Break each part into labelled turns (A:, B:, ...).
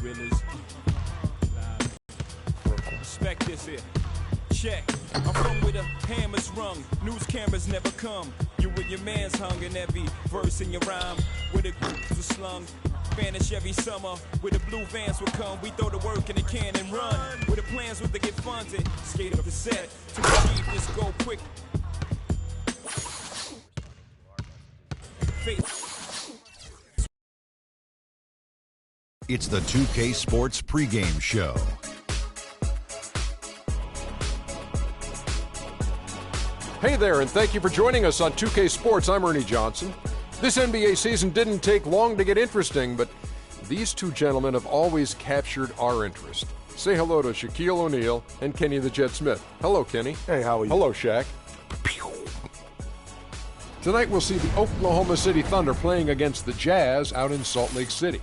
A: Willis. Respect this here. Check. I'm from where the hammers rung. News cameras never come. You and your man's hung in every verse in your rhyme. Where the groups are slung. Vanish every summer. Where the blue vans would come. We throw the work in the can and run. Where the plans was to get funded. Skate up the set. To achieve this go quick.
B: It's the 2K Sports pregame show.
C: Hey there, and thank you for joining us on 2K Sports. I'm Ernie Johnson. This NBA season didn't take long to get interesting, but these two gentlemen have always captured our interest. Say hello to Shaquille O'Neal and Kenny the Jet Smith. Hello, Kenny.
D: Hey, how are you?
C: Hello, Shaq. Tonight we'll see the Oklahoma City Thunder playing against the Jazz out in Salt Lake City.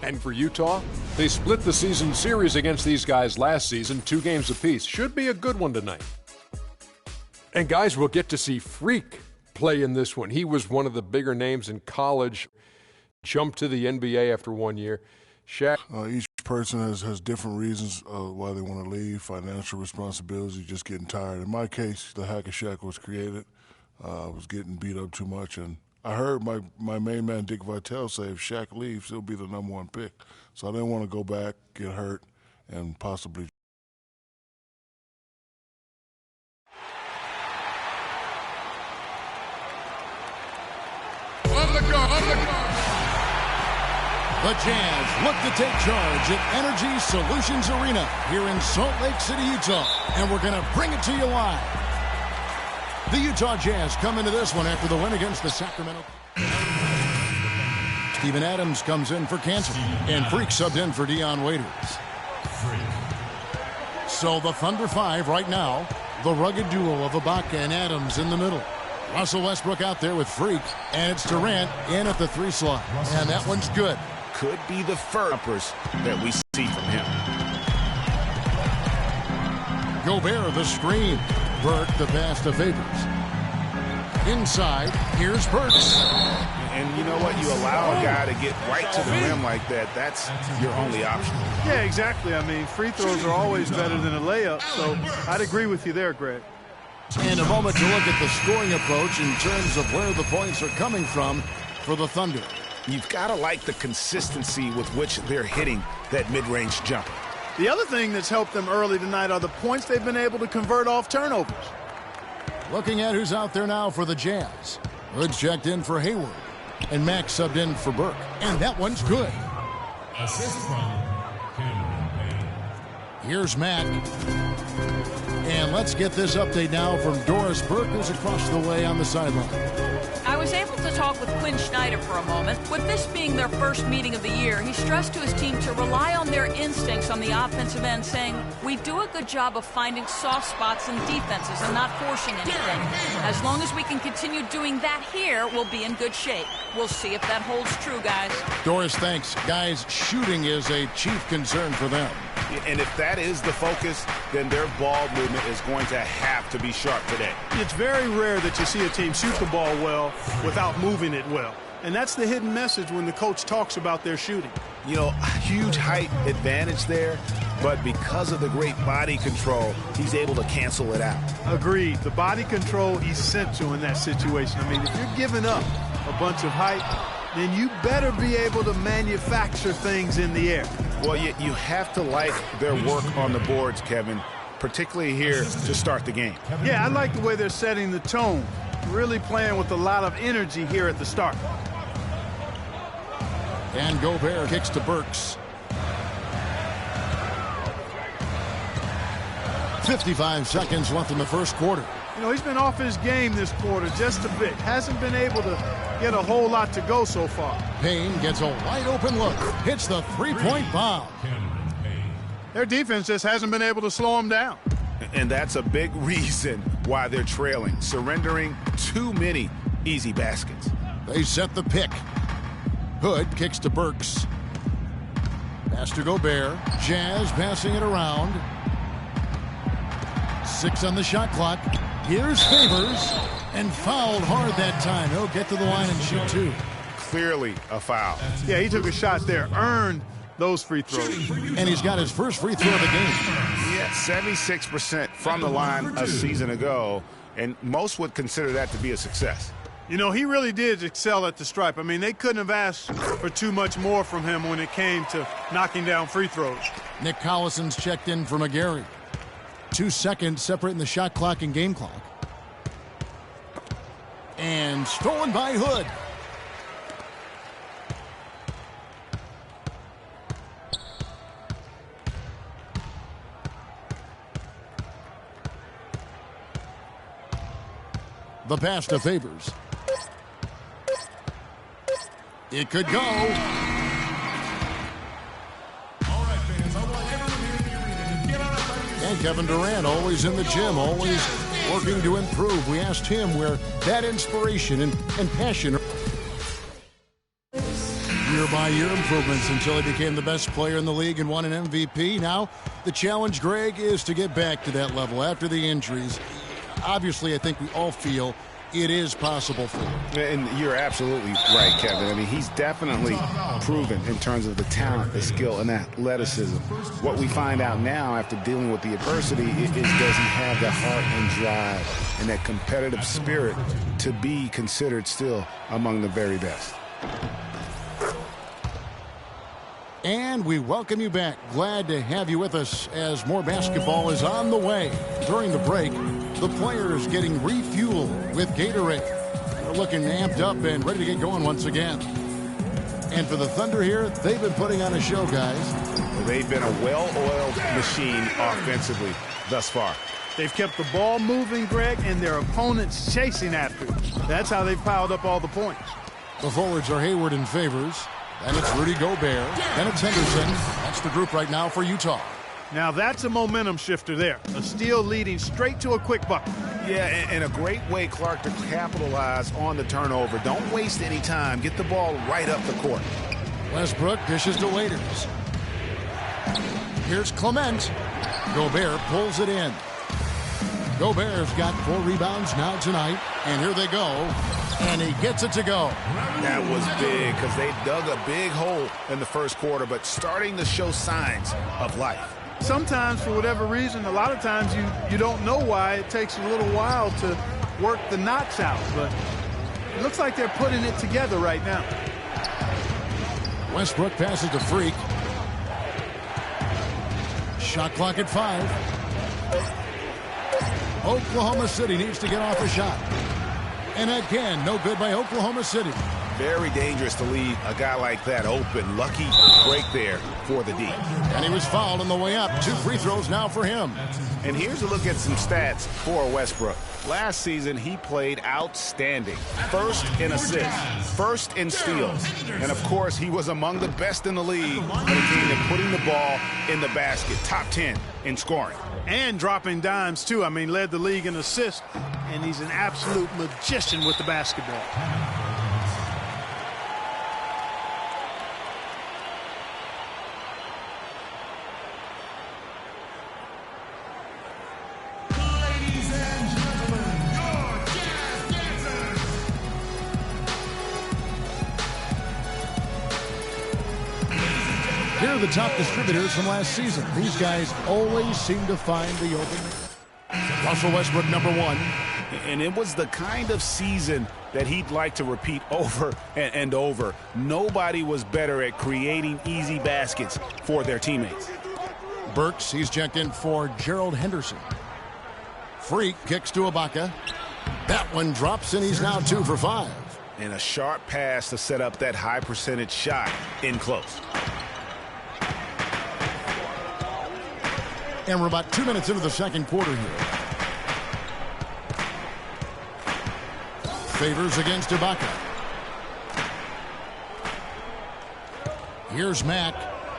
C: And for Utah, they split the season series against these guys last season, 2 games apiece. Should be a good one tonight. And guys, we'll get to see Freak play in this one. He was one of the bigger names in college, jumped to the NBA after 1 year. Shaq.
D: Each person has different reasons why they want to leave, financial responsibilities, just getting tired. In my case, the Hack of Shaq was created. I was getting beat up too much, and I heard my main man Dick Vitale say if Shaq leaves, he'll be the #1 pick. So I didn't want to go back, get hurt, and possibly.
E: The Jazz look to take charge at Energy Solutions Arena here in Salt Lake City, Utah. And we're going to bring it to you live. The Utah Jazz come into this one after the win against the Sacramento. Steven Adams comes in for Cantor, and Freak subbed in for Dion Waiters. So the Thunder 5 right now, the rugged duo of Ibaka and Adams in the middle. Russell Westbrook out there with Freak, and it's Durant in at the 3 slot. And that one's good.
F: Could be the first that we see from him.
E: Gobert the screen. Burke the pass to Favors. Inside, here's Burks.
F: And you know what? You allow a guy to get right to the rim like that. That's your only option.
G: Yeah, exactly. I mean, free throws are always better than a layup, so I'd agree with you there, Greg.
E: And a moment to look at the scoring approach in terms of where the points are coming from for the Thunder.
F: You've got to like the consistency with which they're hitting that mid-range jumper.
G: The other thing that's helped them early tonight are the points they've been able to convert off turnovers.
E: Looking at who's out there now for the Jazz. Hood's checked in for Hayward. And Max subbed in for Burke. And that one's good.
H: Assist from Cameron.
E: Here's Matt. And let's get this update now from Doris Burke, who's across the way on the sideline.
I: I was able to talk with Quinn Snyder for a moment. With this being their first meeting of the year, he stressed to his team to rely on their instincts on the offensive end, saying, we do a good job of finding soft spots in defenses and not forcing anything. As long as we can continue doing that here, we'll be in good shape. We'll see if that holds true, guys.
E: Doris, thanks. Guys, shooting is a chief concern for them.
F: And if that is the focus, then their ball movement is going to have to be sharp today.
G: It's very rare that you see a team shoot the ball well without moving it well. And that's the hidden message when the coach talks about their shooting.
F: You know, huge height advantage there, but because of the great body control, he's able to cancel it out.
G: Agreed. The body control essential in that situation. I mean, if you're giving up a bunch of height, then you better be able to manufacture things in the air.
F: Well, you have to like their work on the boards, Kevin, particularly here to start the game.
G: Yeah, I like the way they're setting the tone. Really playing with a lot of energy here at the start.
E: And Gobert kicks to Burks. 55 seconds left in the first quarter.
G: You know, he's been off his game this quarter just a bit. Hasn't been able to get a whole lot to go so far.
E: Payne gets a wide open look. Hits the three-point bomb.
G: Their defense just hasn't been able to slow him down.
F: And that's a big reason why they're trailing, surrendering too many easy baskets.
E: They set the pick. Hood kicks to Burks. Pass to Gobert. Jazz passing it around. 6 on the shot clock. Here's Favors. And fouled hard that time. He'll get to the line and shoot 2.
F: Clearly a foul.
G: Yeah, he took a shot there. Earned those free throws.
E: And he's got his first free throw of the game.
F: Yeah, 76% from the line a season ago, and most would consider that to be a success.
G: You know, he really did excel at the stripe. I mean, they couldn't have asked for too much more from him when it came to knocking down free throws.
E: Nick Collison's checked in for McGarry. 2 seconds separating the shot clock and game clock. And stolen by Hood. The pass to Favors. It could go.
H: All right, fans, I want everyone here in the arena to get on up out of your
E: And Kevin Durant, always in the gym, always working to improve. We asked him where that inspiration and passion. Year-by-year improvements until he became the best player in the league and won an MVP. Now, the challenge, Greg, is to get back to that level after the injuries. Obviously, I think we all feel it is possible for him.
F: And you're absolutely right, Kevin. I mean, he's definitely proven in terms of the talent, the skill, and athleticism. What we find out now after dealing with the adversity is does he have the heart and drive and that competitive spirit to be considered still among the very best.
E: And we welcome you back. Glad to have you with us as more basketball is on the way. During the break, the players getting refueled with Gatorade. They're looking amped up and ready to get going once again. And for the Thunder here, they've been putting on a show, guys.
F: Well, they've been a well-oiled machine offensively thus far.
G: They've kept the ball moving, Greg, and their opponents chasing after it. That's how they've piled up all the points.
E: The forwards are Hayward and Favors. Then it's Rudy Gobert. Then it's Henderson. That's the group right now for Utah.
G: Now that's a momentum shifter there. A steal leading straight to a quick bucket.
F: Yeah, and a great way, Clark, to capitalize on the turnover. Don't waste any time. Get the ball right up the court.
E: Westbrook dishes to Waiters. Here's Clement. Gobert pulls it in. Gobert's got 4 rebounds now tonight. And here they go. And he gets it to go.
F: That was big because they dug a big hole in the first quarter, but starting to show signs of life.
G: Sometimes, for whatever reason, a lot of times you don't know why. It takes a little while to work the knots out, but it looks like they're putting it together right now.
E: Westbrook passes to Freak. Shot clock at 5. Oklahoma City needs to get off a shot. And again, no good by Oklahoma City.
F: Very dangerous to leave a guy like that open. Lucky break there for the D.
E: And he was fouled on the way up. 2 free throws now for him.
F: And here's a look at some stats for Westbrook. Last season, he played outstanding. First in assists, first in steals. And, of course, he was among the best in the league when it came to putting the ball in the basket. Top 10 in scoring.
G: And dropping dimes, too. I mean, led the league in assists. And he's an absolute magician with the basketball.
E: Here are the top distributors from last season. These guys always seem to find the opening. Russell Westbrook, number 1.
F: And it was the kind of season that he'd like to repeat over and over. Nobody was better at creating easy baskets for their teammates.
E: Burks, he's checked in for Gerald Henderson. Freak kicks to Ibaka. That one drops, and he's now 2 for 5.
F: And a sharp pass to set up that high percentage shot in close.
E: And we're about 2 minutes into the second quarter here. Favors against Ibaka. Here's Mack.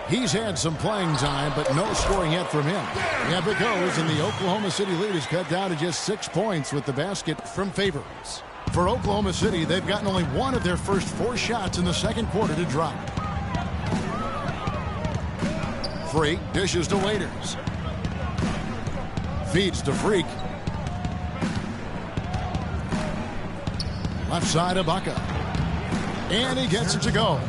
E: He's had some playing time, but no scoring yet from him. Yeah, it goes, and the Oklahoma City lead is cut down to just 6 points with the basket from Favors. For Oklahoma City, they've gotten only 1 of their first 4 shots in the second quarter to drop. Freak dishes to Waiters. Feeds to Freak. Left side, Ibaka. And he gets it to go.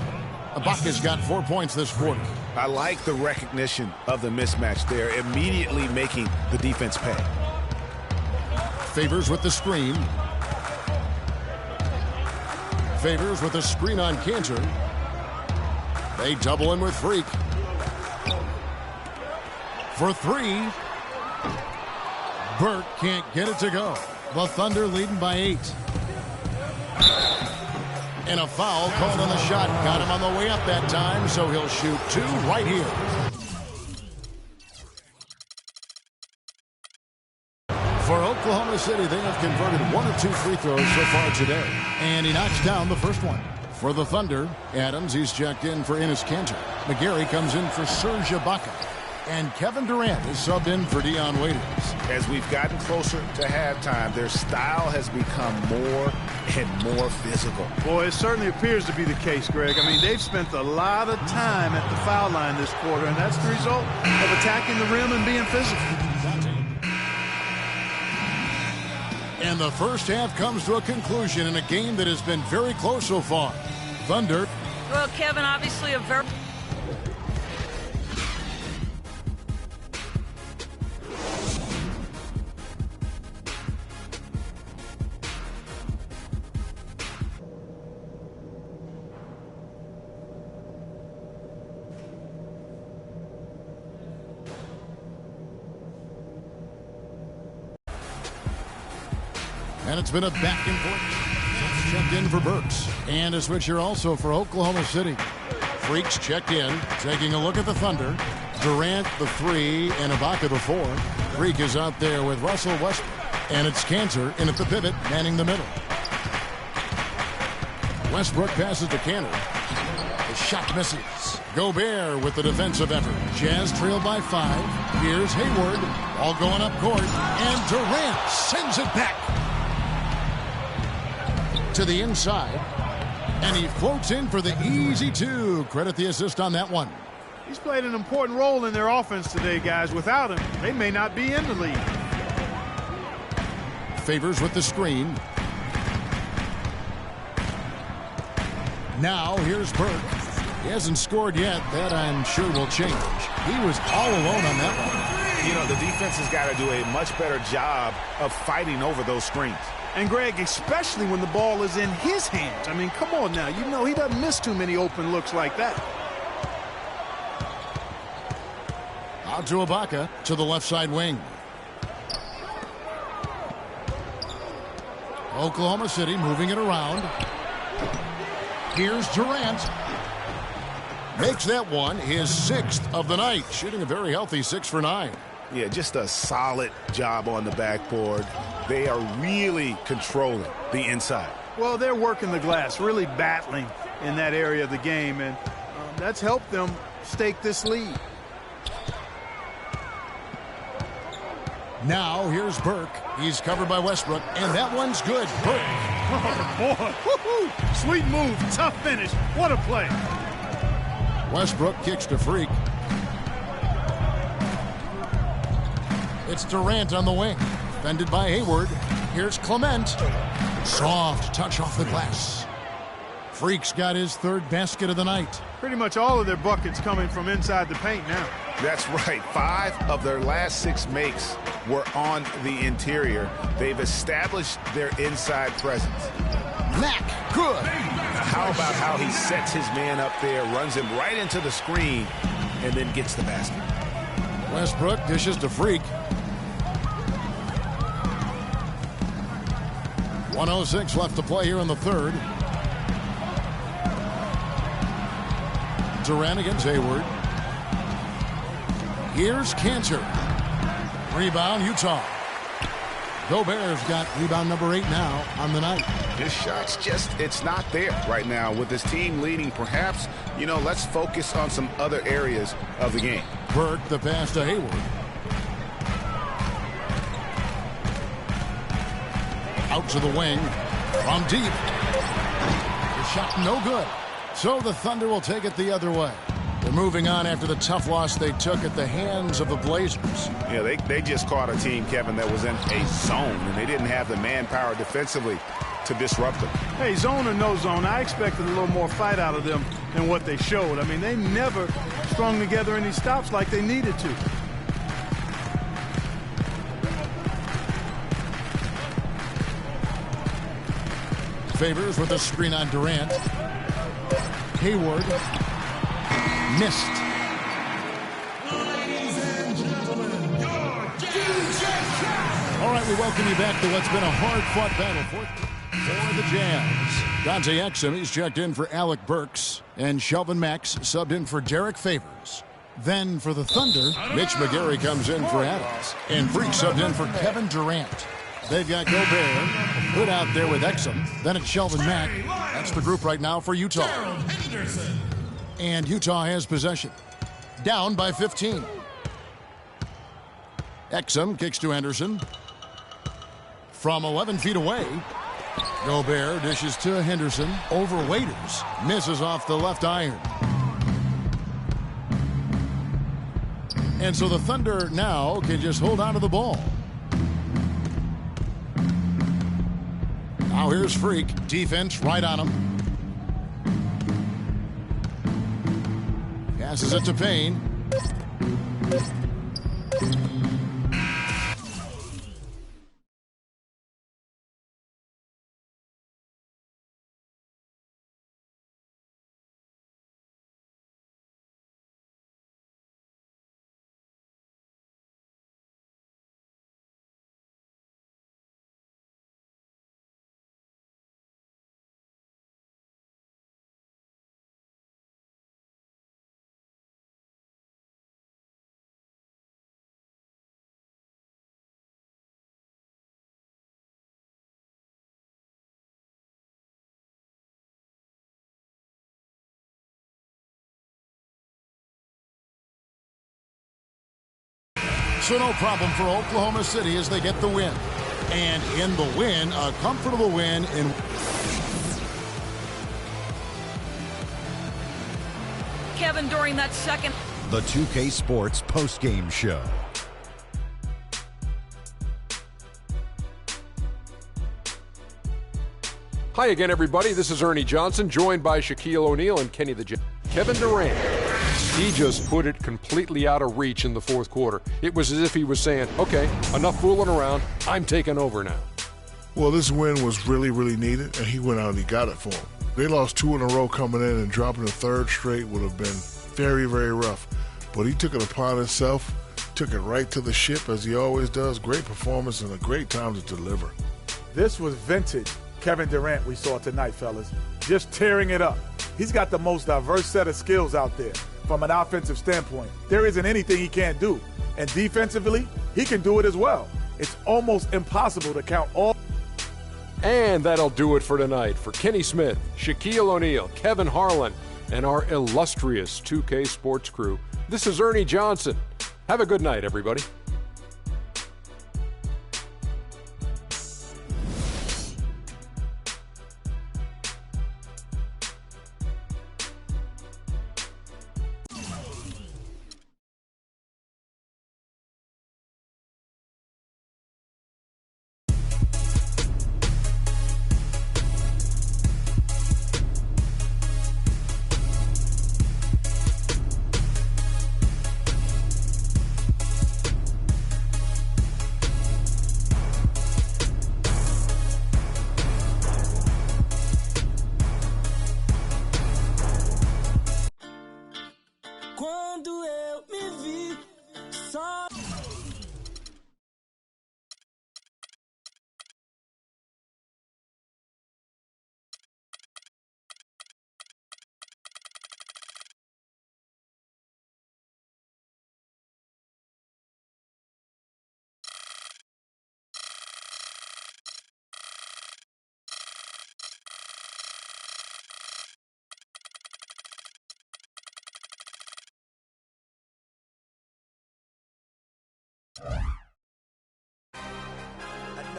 E: Ibaka's got 4 points this quarter.
F: I like the recognition of the mismatch there, immediately making the defense pay.
E: Favors with the screen. Favors with a screen on Cantor. They double in with Freak. For three. Burke can't get it to go. The Thunder leading by 8. And a foul called on the shot. Got him on the way up that time, so he'll shoot 2 right here. For Oklahoma City, they have converted 1 of 2 free throws so far today. And he knocks down the first one. For the Thunder, Adams, he's checked in for Enes Kanter. McGarry comes in for Serge Ibaka. And Kevin Durant is subbed in for Dion Waiters.
F: As we've gotten closer to halftime, their style has become more and more physical.
G: Boy, it certainly appears to be the case, Greg. I mean, they've spent a lot of time at the foul line this quarter, and that's the result of attacking the rim and being physical.
E: And the first half comes to a conclusion in a game that has been very close so far. Thunder.
I: Well, Kevin, obviously a very...
E: And it's been a back and forth. Checked in for Burks. And a switch here also for Oklahoma City. Freaks checked in, taking a look at the Thunder. Durant the 3 and Ibaka the 4. Freak is out there with Russell Westbrook. And it's Kanter in at the pivot, manning the middle. Westbrook passes to Kanter. The shot misses. Gobert with the defensive effort. Jazz trailed by 5. Here's Hayward. All going up court. And Durant sends it back to the inside, and he floats in for the easy 2. Credit the assist on that one.
G: He's played an important role in their offense today, guys. Without him, they may not be in the lead.
E: Favors with the screen. Now here's Burke. He hasn't scored yet. That I'm sure will change. He was all alone on that one.
F: You know, the defense has got to do a much better job of fighting over those screens.
G: And, Greg, especially when the ball is in his hands. I mean, come on now. You know he doesn't miss too many open looks like that.
E: Out to Ibaka to the left side wing. Oklahoma City moving it around. Here's Durant. Makes that one his 6th of the night. Shooting a very healthy 6 for 9.
F: Yeah, just a solid job on the backboard. They are really controlling the inside.
G: Well, they're working the glass, really battling in that area of the game, and that's helped them stake this lead.
E: Now here's Burke. He's covered by Westbrook, and that one's good. Burke.
G: Oh, boy. Woo-hoo. Sweet move. Tough finish. What a play.
E: Westbrook kicks to Freak. It's Durant on the wing. Defended by Hayward. Here's Clement. Soft touch off the glass. Freak's got his 3rd basket of the night.
G: Pretty much all of their buckets coming from inside the paint now.
F: That's right. 5 of their last 6 makes were on the interior. They've established their inside presence.
E: Mack, good.
F: How about how he sets his man up there, runs him right into the screen, and then gets the basket.
E: Westbrook dishes to Freak. 1:06 left to play here in the 3rd. Durant against Hayward. Here's Kanter. Rebound, Utah. Gobert's got rebound number 8 now on the night.
F: His shot's just, it's not there right now. With his team leading, perhaps, you know, let's focus on some other areas of the game.
E: Burke, the pass to Hayward. Out to the wing. From deep. The shot no good. So the Thunder will take it the other way. They're moving on after the tough loss they took at the hands of the Blazers.
F: Yeah, they just caught a team, Kevin, that was in a zone, and they didn't have the manpower defensively to disrupt them.
G: Hey, zone or no zone, I expected a little more fight out of them than what they showed. I mean, they never strung together any stops like they needed to.
E: Favors with a screen on Durant. Hayward missed. All right, we welcome you back to what's been a hard-fought battle for the Jazz. Dante Exum, he's checked in for Alec Burks, and Shelvin Max subbed in for Derek Favors. Then for the Thunder, Mitch McGarry comes in for Adams, and Freak subbed in for Kevin Durant. They've got Gobert put out there with Exum. Then it's Shelvin Mack. That's the group right now for Utah. And Utah has possession. Down by 15. Exum kicks to Henderson. From 11 feet away, Gobert dishes to Henderson. Over Waiters. Misses off the left iron. And so the Thunder now can just hold on to the ball. Now here's Freak. Defense right on him. Passes it to Payne. So no problem for Oklahoma City as they get the win. And in the win, a comfortable win in...
I: Kevin, during that second...
B: The 2K Sports postgame show.
C: Hi again, everybody. This is Ernie Johnson, joined by Shaquille O'Neal and Kenny the Jet. Kevin Durant. He just put it completely out of reach in the fourth quarter. It was as if he was saying, okay, enough fooling around. I'm taking over now.
D: Well, this win was really, really needed, and he went out and he got it for him. They lost 2 in a row coming in, and dropping the third straight would have been very, very rough. But he took it upon himself, took it right to the ship, as he always does. Great performance and a great time to deliver.
J: This was vintage Kevin Durant we saw tonight, fellas. Just tearing it up. He's got the most diverse set of skills out there from an offensive standpoint. There isn't anything he can't do. And defensively, he can do it as well. It's almost impossible to count all.
C: And that'll do it for tonight. For Kenny Smith, Shaquille O'Neal, Kevin Harlan, and our illustrious 2K Sports crew, this is Ernie Johnson. Have a good night, everybody.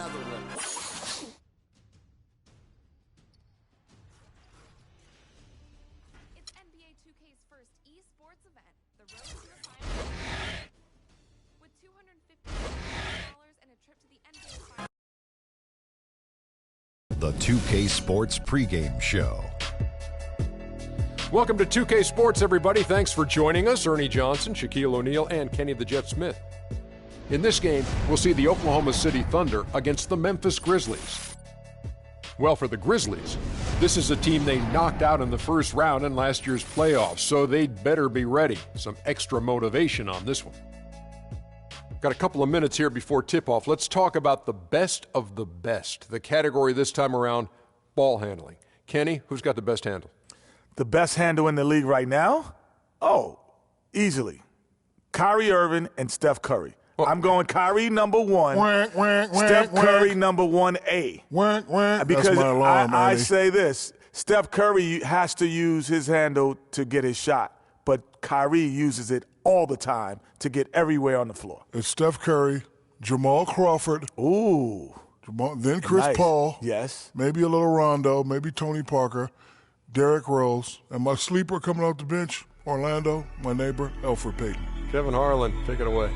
K: Another one.
L: It's NBA2K's first esports event, the Road to the Final. With $250 and a trip to the NBA Finals.
B: the 2K Sports pregame show.
C: Welcome to 2K Sports, everybody. Thanks for joining us. Ernie Johnson, Shaquille O'Neal, and Kenny the Jet Smith. In this game, we'll see the Oklahoma City Thunder against the Memphis Grizzlies. Well, for the Grizzlies, this is a team they knocked out in the first round in last year's playoffs, so they'd better be ready. Some extra motivation on this one. Got a couple of minutes here before tip-off. Let's talk about the best of the best. The category this time around, ball handling. Kenny, who's got the best handle?
J: The best handle in the league right now? Oh, easily. Kyrie Irving and Steph Curry. Oh. I'm going Kyrie number 1, Steph Curry number 1A. Because
D: that's my alarm,
J: I say this, Steph Curry has to use his handle to get his shot, but Kyrie uses it all the time to get everywhere on the floor.
D: It's Steph Curry, Jamal Crawford.
J: Ooh.
D: Then Chris Paul.
J: Yes.
D: Maybe a little Rondo, maybe Tony Parker, Derrick Rose, and my sleeper coming off the bench, Orlando, my neighbor, Elfrid Payton.
C: Kevin Harlan, take it away.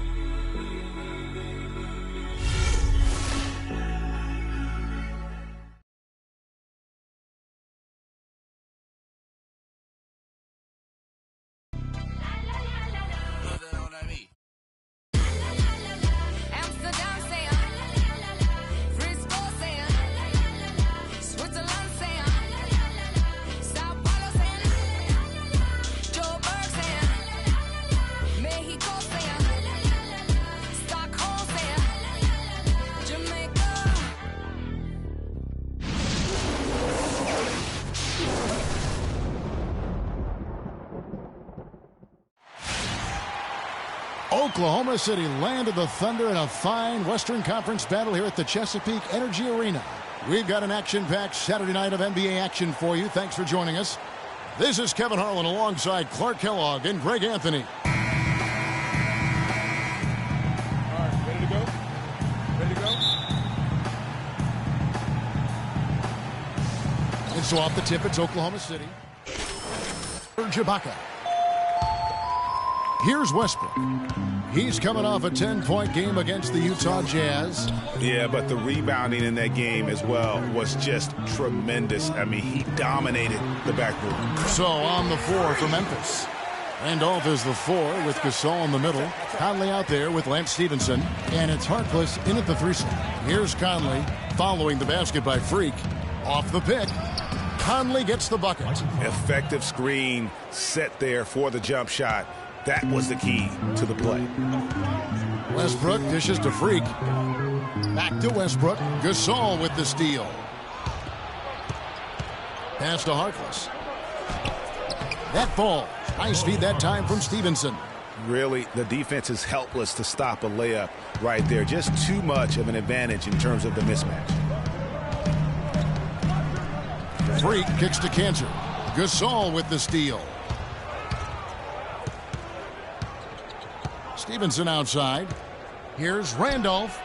E: Oklahoma City landed the Thunder in a fine Western Conference battle here at the Chesapeake Energy Arena. We've got an action-packed Saturday night of NBA action for you. Thanks for joining us. This is Kevin Harlan alongside Clark Kellogg and Greg Anthony.
C: All right, ready to go? Ready to go?
E: And so off the tip, it's Oklahoma City. Jabaka. Here's Westbrook. He's coming off a 10-point game against the Utah Jazz.
F: Yeah, but the rebounding in that game as well was just tremendous. I mean, he dominated the backboard.
E: So on the floor for Memphis. Randolph is the 4 with Gasol in the middle. Conley out there with Lance Stevenson. And it's Harkless in at the 3 slot. Here's Conley following the basket by Freak. Off the pick. Conley gets the bucket.
F: Effective screen set there for the jump shot. That was the key to the play.
E: Westbrook dishes to Freak. Back to Westbrook. Gasol with the steal. Pass to Harkless. That ball. Nice feed that time from Stevenson.
F: Really, the defense is helpless to stop a layup right there. Just too much of an advantage in terms of the mismatch.
E: Freak kicks to Cantor. Gasol with the steal. Stevenson outside. Here's Randolph.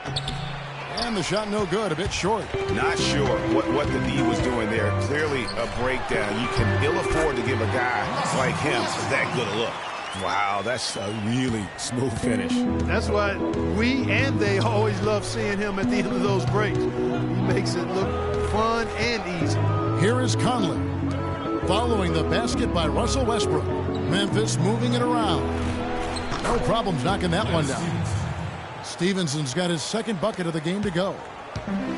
E: And the shot no good, a bit short.
F: Not sure what the D was doing there. Clearly a breakdown. You can ill afford to give a guy like him that good a look. Wow, that's a really smooth finish.
G: That's why we and they always love seeing him at the end of those breaks. He makes it look fun and easy.
E: Here is Conley. Following the basket by Russell Westbrook. Memphis moving it around. No problems knocking that one down. Stevenson's got his second bucket of the game to go.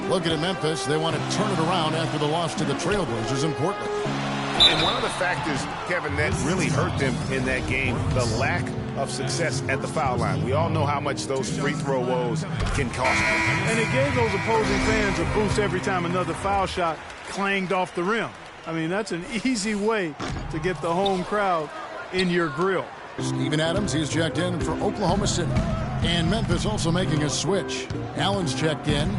E: Looking at Memphis, they want to turn it around after the loss to the Trailblazers in Portland.
F: And one of the factors, Kevin, that really hurt them in that game, the lack of success at the foul line. We all know how much those free throw woes can cost you.
G: And it gave those opposing fans a boost every time another foul shot clanged off the rim. I mean, that's an easy way to get the home crowd in your grill.
E: Steven Adams, he's checked in for Oklahoma City. And Memphis also making a switch. Allen's checked in.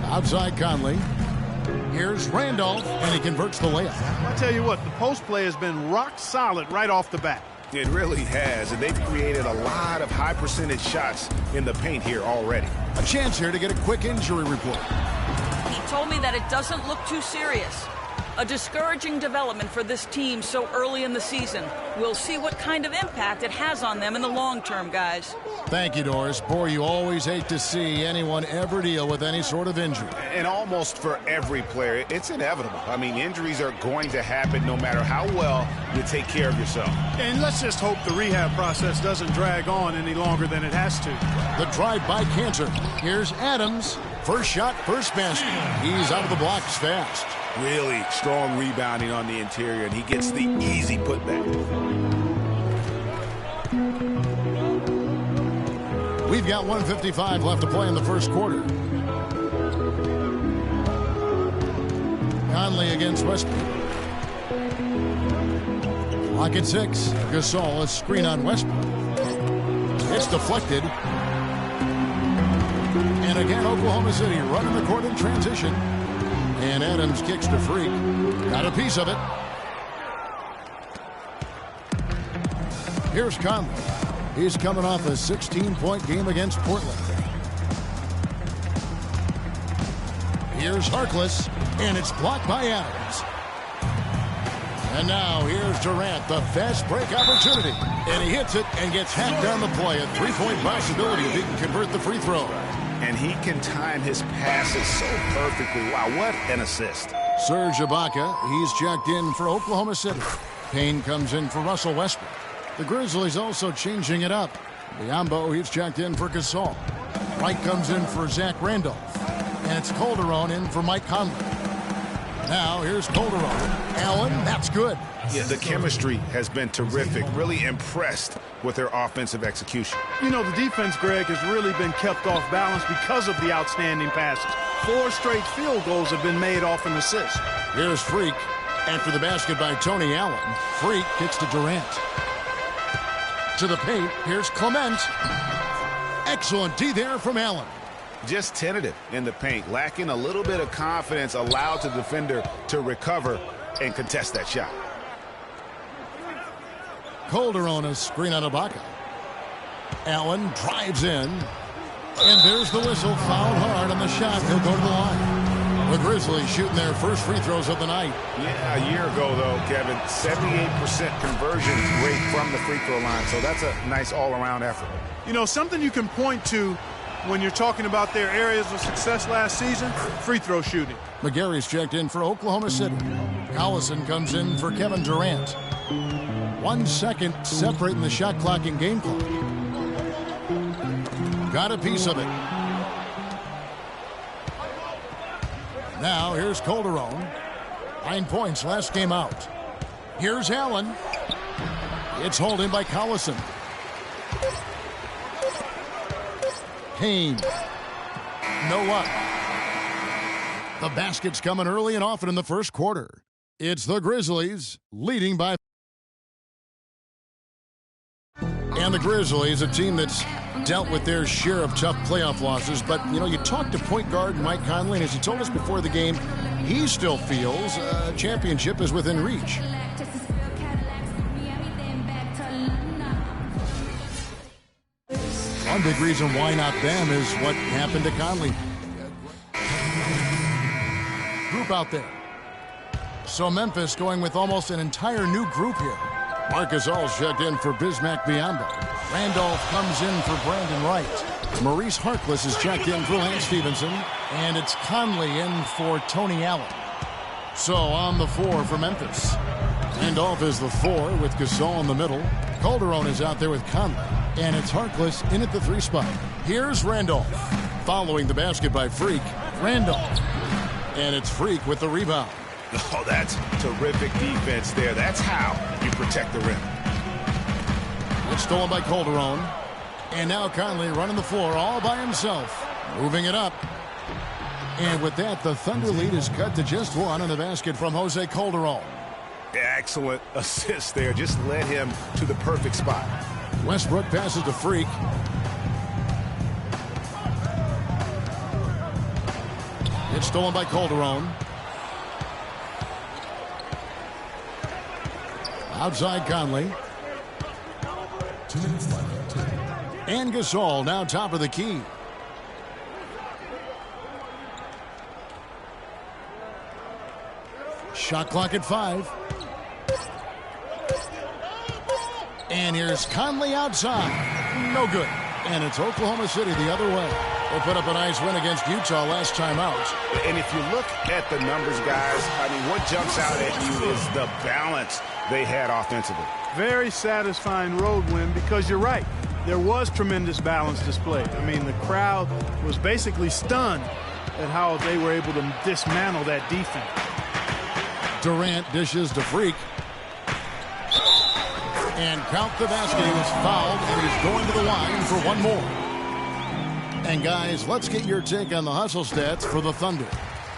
E: Outside Conley. Here's Randolph, and he converts the layup.
G: I'll tell you what, the post play has been rock solid right off the bat.
F: It really has, and they've created a lot of high percentage shots in the paint here already.
E: A chance here to get a quick injury report.
I: He told me that it doesn't look too serious. A discouraging development for this team so early in the season. We'll see what kind of impact it has on them in the long term, guys.
E: Thank you, Doris. Boy, you always hate to see anyone ever deal with any sort of injury.
F: And almost for every player, it's inevitable. I mean, injuries are going to happen no matter how well you take care of yourself.
G: And let's just hope the rehab process doesn't drag on any longer than it has to.
E: The drive by Cantor. Here's Adams. First shot, first basket. He's out of the blocks fast.
F: Really strong rebounding on the interior, and he gets the easy putback.
E: We've got 1:55 left to play in the first quarter. Conley against Westbrook. Clock at 6. Gasol, a screen on Westbrook. It's deflected. And again, Oklahoma City running the court in transition. And Adams kicks to Freak. Got a piece of it. Here's Conley. He's coming off a 16-point game against Portland. Here's Harkless, and it's blocked by Adams. And now here's Durant, the fast break opportunity. And he hits it and gets hacked down the play. A three-point possibility if he can convert the free throw.
F: And he can time his passes so perfectly. Wow, what an assist.
E: Serge Ibaka, he's checked in for Oklahoma City. Payne comes in for Russell Westbrook. The Grizzlies also changing it up. Biyombo, he's checked in for Gasol. Wright comes in for Zach Randolph. And it's Calderon in for Mike Conley. Now here's Calderon. Allen, that's good.
F: Yeah, the chemistry has been terrific. Really impressed with their offensive execution.
G: You know, the defense, Greg, has really been kept off balance because of the outstanding passes. 4 straight field goals have been made off an assist.
E: Here's Freak. After the basket by Tony Allen. Freak kicks to Durant. To the paint. Here's Clement. Excellent D there from Allen.
F: Just tentative in the paint. Lacking a little bit of confidence. Allowed the defender to recover and contest that shot.
E: Calderon, a screen on Ibaka. Allen drives in. And there's the whistle. Fouled hard on the shot. He'll go to the line. The Grizzlies shooting their first free throws of the night.
F: Yeah, a year ago, though, Kevin, 78% conversion rate from the free throw line. So that's a nice all-around effort.
G: You know, something you can point to when you're talking about their areas of success last season, free throw shooting.
E: McGarry's checked in for Oklahoma City. Collison comes in for Kevin Durant. 1 second separating the shot clock and game clock. Got a piece of it. Now here's Calderon. 9 points last game out. Here's Allen. It's holding by Collison. Payne. No luck. The basket's coming early and often in the first quarter. It's the Grizzlies leading by. And the Grizzlies, a team that's dealt with their share of tough playoff losses. But, you know, you talked to point guard Mike Conley, and as he told us before the game, he still feels a championship is within reach. One big reason why not them is what happened to Conley. Group out there. So Memphis going with almost an entire new group here. Marcus All checked in for Bismack Biyombo. Randolph comes in for Brandon Wright. Maurice Harkless is checked in for Lance Stevenson. And it's Conley in for Tony Allen. So on the 4 for Memphis. Randolph is the 4 with Gasol in the middle. Calderon is out there with Conley. And it's Harkless in at the 3 spot. Here's Randolph. Following the basket by Freak. Randolph. And it's Freak with the rebound.
F: Oh, that's terrific defense there. That's how you protect the rim.
E: It's stolen by Calderon. And now Conley running the floor all by himself. Moving it up. And with that, the Thunder lead is cut to just 1 on the basket from Jose Calderon.
F: Excellent assist there. Just led him to the perfect spot.
E: Westbrook passes to Freak. It's stolen by Calderon. Outside Conley.
H: 2 minutes left.
E: And Gasol now top of the key. Shot clock at 5. And here's Conley outside. No good. And it's Oklahoma City the other way. They put up a nice win against Utah last time out.
F: And if you look at the numbers, guys, I mean, what jumps out at you is the balance they had offensively.
G: Very satisfying road win because you're right. There was tremendous balance displayed. I mean, the crowd was basically stunned at how they were able to dismantle that defense.
E: Durant dishes to Freak. And count the basket. He was fouled, and he's going to the line for one more. And, guys, let's get your take on the hustle stats for the Thunder.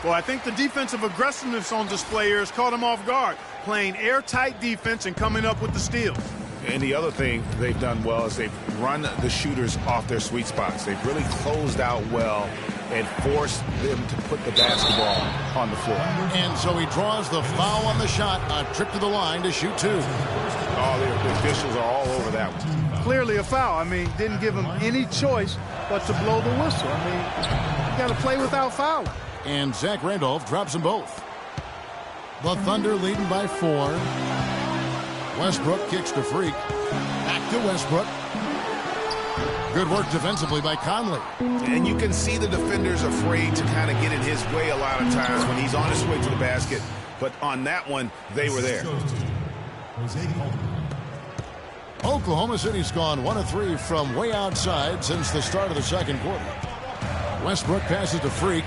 G: Well, I think the defensive aggressiveness on display here has caught them off guard, playing airtight defense and coming up with the steals.
F: And the other thing they've done well is they've run the shooters off their sweet spots. They've really closed out well and forced them to put the basketball on the floor.
E: And so he draws the foul on the shot, a trip to the line to shoot 2.
F: Oh, the officials are all over that one.
G: Clearly a foul. I mean, didn't give him any choice but to blow the whistle. I mean, you got to play without fouling.
E: And Zach Randolph drops them both. The Thunder leading by 4. Westbrook kicks to Freak. Back to Westbrook. Good work defensively by Conley.
F: And you can see the defenders afraid to kind of get in his way a lot of times when he's on his way to the basket. But on that one, they were there.
E: Oklahoma City's gone 1 of 3 from way outside since the start of the second quarter. Westbrook passes to Freak.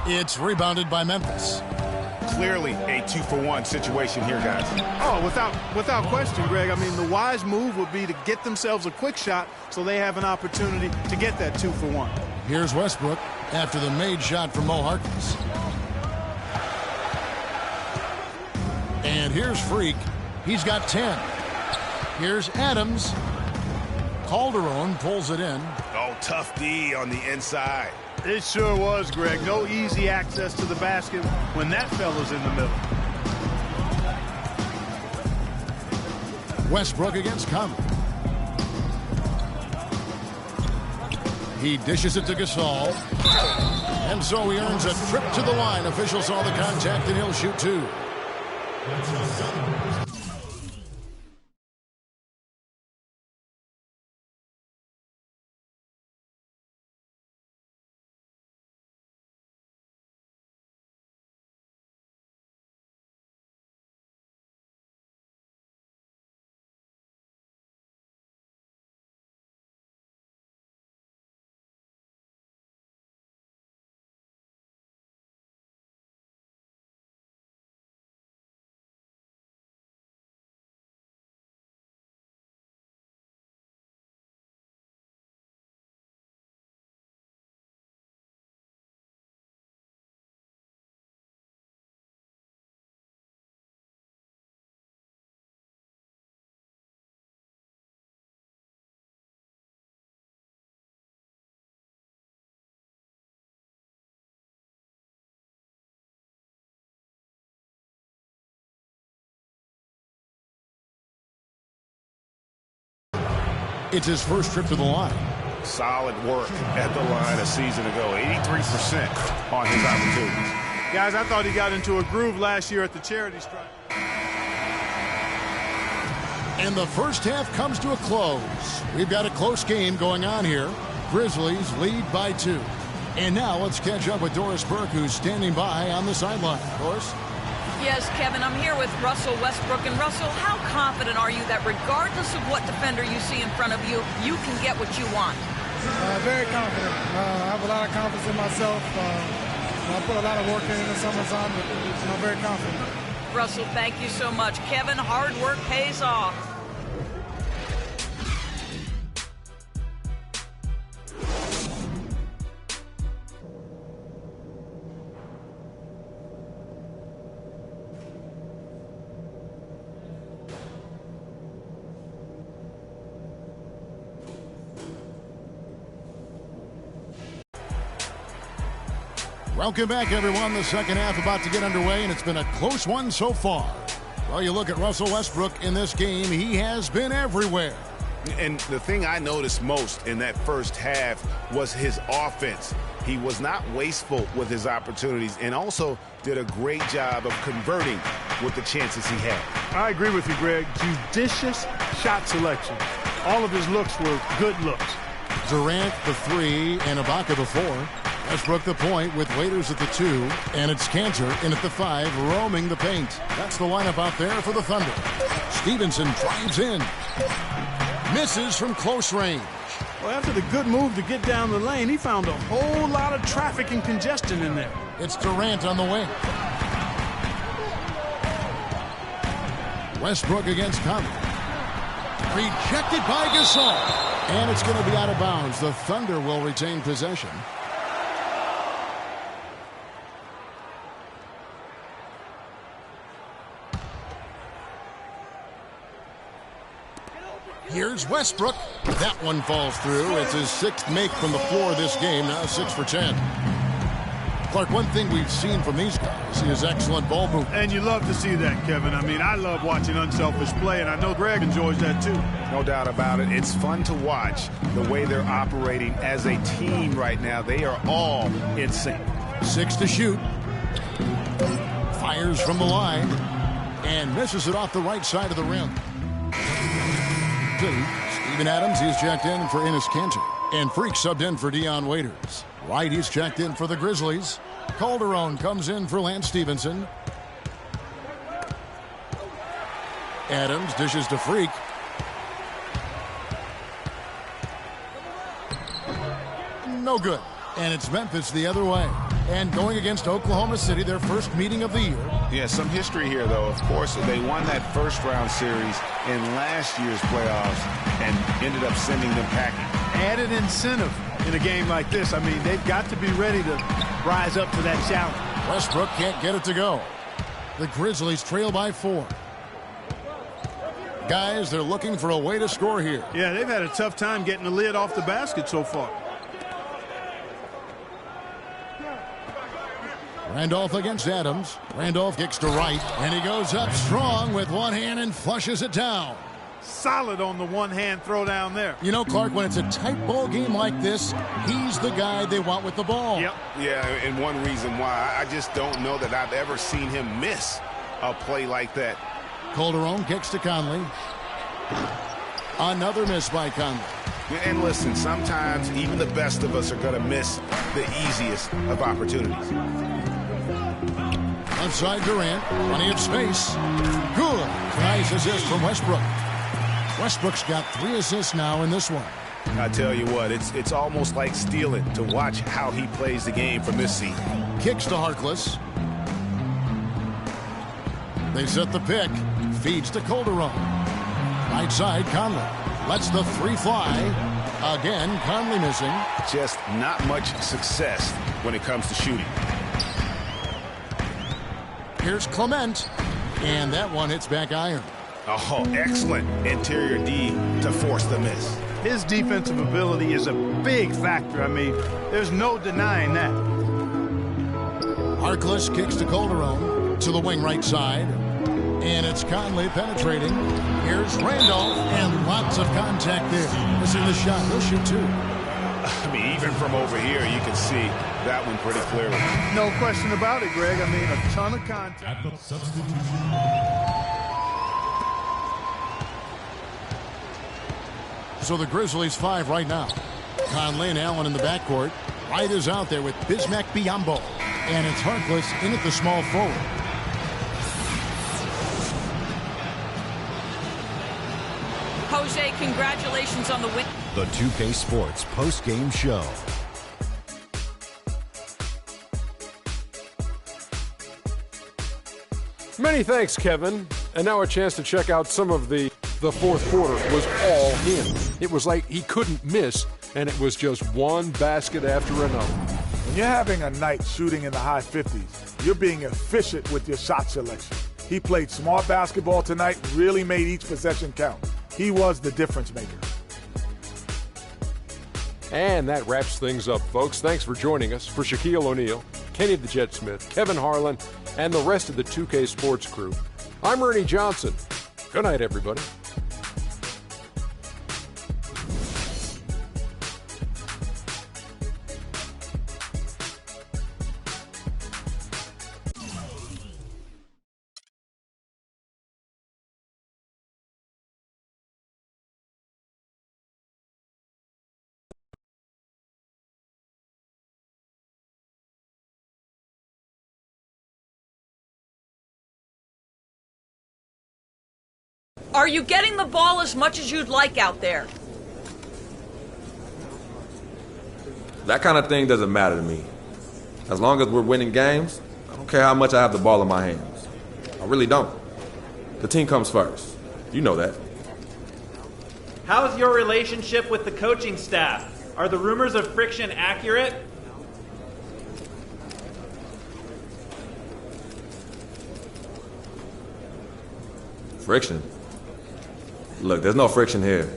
E: It's rebounded by Memphis.
F: Clearly a 2-for-1 situation here, guys.
G: Oh, without question, Greg. I mean, the wise move would be to get themselves a quick shot so they have an opportunity to get that 2-for-1.
E: Here's Westbrook after the made shot from Mo Harkless. And here's Freak. He's got 10. Here's Adams. Calderon pulls it in.
F: Oh, tough D on the inside.
G: It sure was, Greg. No easy access to the basket when that fella's in the middle.
E: Westbrook against Conley. He dishes it to Gasol. And so he earns a trip to the line. Officials saw the contact and he'll shoot 2. It's his first trip to the line.
F: Solid work at the line a season ago. 83% on his opportunities.
G: Guys, I thought he got into a groove last year at the charity stripe.
E: And the first half comes to a close. We've got a close game going on here. Grizzlies lead by 2. And now let's catch up with Doris Burke, who's standing by on the sideline. Doris?
I: Yes, Kevin, I'm here with Russell Westbrook. And Russell, how confident are you that regardless of what defender you see in front of you, you can get what you want?
K: Very confident. I have a lot of confidence in myself. I put a lot of work in the summertime, but I'm very confident.
I: Russell, thank you so much. Kevin, hard work pays off.
E: Welcome back, everyone. The second half about to get underway, and it's been a close one so far. Well, you look at Russell Westbrook in this game, he has been everywhere.
F: And the thing I noticed most in that first half was his offense. He was not wasteful with his opportunities and also did a great job of converting with the chances he had.
G: I agree with you, Greg. Judicious shot selection. All of his looks were good looks.
E: Durant the 3 and Ibaka the 4. Westbrook the point with Waiters at the 2, and it's Cantor in at the 5, roaming the paint. That's the lineup out there for the Thunder. Stevenson drives in. Misses from close range.
G: Well, after the good move to get down the lane, he found a whole lot of traffic and congestion in there.
E: It's Durant on the wing. Westbrook against Conley. Rejected by Gasol. And it's going to be out of bounds. The Thunder will retain possession. Here's Westbrook. That one falls through. It's his 6th make from the floor this game. Now 6 for 10. Clark, one thing we've seen from these guys is excellent ball movement.
G: And you love to see that, Kevin. I mean, I love watching unselfish play, and I know Greg enjoys that too.
F: No doubt about it. It's fun to watch the way they're operating as a team right now. They are all in sync.
E: 6 to shoot. Fires from the line and misses it off the right side of the rim. Steven Adams, he's checked in for Enes Kanter. And Freak subbed in for Dion Waiters. White, he's checked in for the Grizzlies. Calderon comes in for Lance Stevenson. Adams dishes to Freak. No good. And it's Memphis the other way. And going against Oklahoma City, their first meeting of the year.
F: Yeah, some history here, though. Of course, they won that first-round series in last year's playoffs and ended up sending them packing.
G: Added incentive in a game like this. I mean, they've got to be ready to rise up to that challenge.
E: Westbrook can't get it to go. The Grizzlies trail by 4. Guys, they're looking for a way to score here.
G: Yeah, they've had a tough time getting the lid off the basket so far.
E: Randolph against Adams. Randolph kicks to right, and he goes up strong with one hand and flushes it down.
G: Solid on the one-hand throw down there.
E: You know, Clark, when it's a tight ball game like this, he's the guy they want with the ball.
G: Yep.
F: Yeah, and one reason why, I just don't know that I've ever seen him miss a play like that.
E: Calderon kicks to Conley. Another miss by Conley.
F: And listen, sometimes even the best of us are going to miss the easiest of opportunities.
E: Left side Durant, plenty of space. Good. Nice assist from Westbrook. Westbrook's got 3 assists now in this one.
F: I tell you what, it's almost like stealing to watch how he plays the game from this seat.
E: Kicks to Harkless. They set the pick. Feeds to Calderon. Right side, Conley. Lets the 3 fly. Again, Conley missing.
F: Just not much success when it comes to shooting.
E: Here's Clement. And that one hits back iron.
F: Oh, excellent interior D to force the miss.
G: His defensive ability is a big factor. I mean, there's no denying that.
E: Harkless kicks to Calderon. To the wing right side. And it's Conley penetrating. Here's Randolph, and lots of contact there. Missing the shot. He'll shoot 2.
F: I mean, even from over here, you can see that one pretty clearly.
G: No question about it, Greg. I mean, a ton of contact.
E: So the Grizzlies 5 right now. Conley and Allen in the backcourt. White is out there with Bismack Biyombo. And it's Harkless in at the small forward.
I: Jose, congratulations on the win.
B: The 2K Sports post-game show.
C: Many thanks, Kevin. And now a chance to check out some of the fourth quarter was all him. It was like he couldn't miss, and it was just one basket after another.
J: When you're having a night shooting in the high 50s, you're being efficient with your shot selection. He played smart basketball tonight, really made each possession count. He was the difference maker.
C: And that wraps things up, folks. Thanks for joining us. For Shaquille O'Neal, Kenny the Jet Smith, Kevin Harlan, and the rest of the 2K Sports crew, I'm Ernie Johnson. Good night, everybody.
I: Are you getting the ball as much as you'd like out there?
M: That kind of thing doesn't matter to me. As long as we're winning games, I don't care how much I have the ball in my hands. I really don't. The team comes first. You know that.
N: How's your relationship with the coaching staff? Are the rumors of friction accurate?
M: Friction? Look, there's no friction here.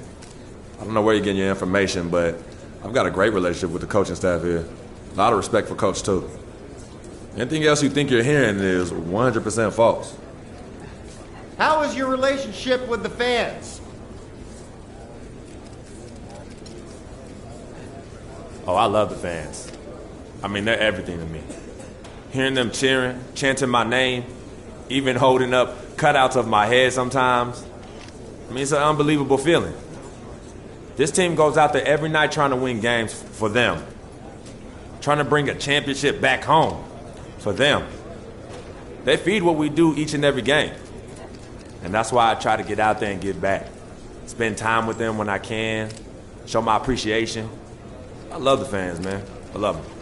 M: I don't know where you're getting your information, but I've got a great relationship with the coaching staff here. A lot of respect for Coach, too. Anything else you think you're hearing is 100% false.
O: How is your relationship with the fans?
M: Oh, I love the fans. I mean, they're everything to me. Hearing them cheering, chanting my name, even holding up cutouts of my head sometimes. I mean, it's an unbelievable feeling. This team goes out there every night trying to win games for them. Trying to bring a championship back home for them. They feed what we do each and every game. And that's why I try to get out there and give back. Spend time with them when I can. Show my appreciation. I love the fans, man. I love them.